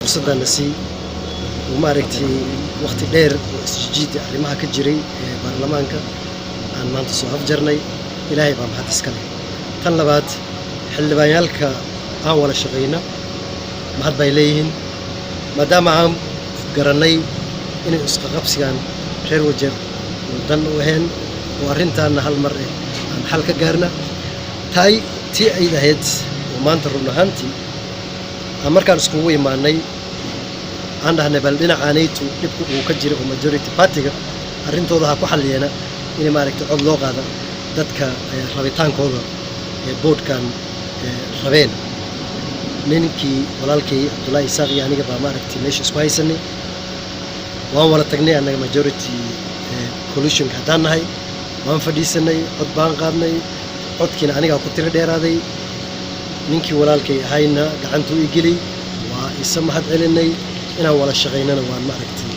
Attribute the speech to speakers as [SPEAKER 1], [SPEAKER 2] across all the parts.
[SPEAKER 1] فرصة نسي وما ركتي وقت دير استجيد arrimaha ka jiray baarlamaanka aan maanta soo afjarnay ilaahay baa mahad iska leh tan labaad xildhibaanayaalka aan wala shaqeyna mahad bay leeyihiin maadaama aan garanay inay isqa qabsigan reer wajeer dan u ahayn oo arrintaana hal mar aan xal ka gaarna taay tii ay ahayd oo maanta run ahaantii markaan iskugu imaanay aan dhahnay bal dhinacaanaytu dhibku uu ka jiro oo majority party-ga arrintooda ha ku xaliyana in maaragtay cod loo qaado dadka rabitaankooda boardkan rabeen ninkii walaalkay Abdullahi Isaaq iyo aniga baa maaragtay meesha isku haysanay waan wala tagnay anaga majority coalition ka hadanahay waan fadhiisanay cod baan qaadnay codkiina aniga ku tiro dheeraaday ninkii walaalkay ahayna gacantu u igilay waa isa mahad celinay inaan wala shaqeynana waan maaragtay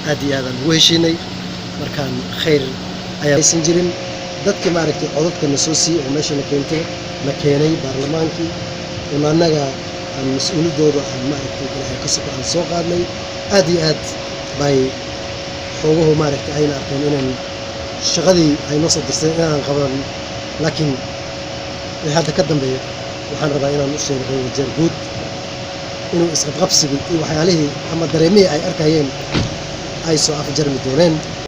[SPEAKER 1] aad iyo aad u heshiinay markaan khayr ayaan jirin dadka maaragtay codadka soo sii oo meesha la keenay baarlamaankii oo anaga aan mas'uuliyadooda aan maaragtay ilaahay ka soo qaadnay aad iyo aad bay xogaho maaragtay ayna arkeen inaan shaqadii ay noo soo dirtay inaan qaban laakiin hadda ka dambeeyo waxaan rabaa inaan u sheego wajeer guud inuu isqabqabsiga iyo waxyaalihii ama dareemihii ay arkayeen ay soo afjarmi dooneen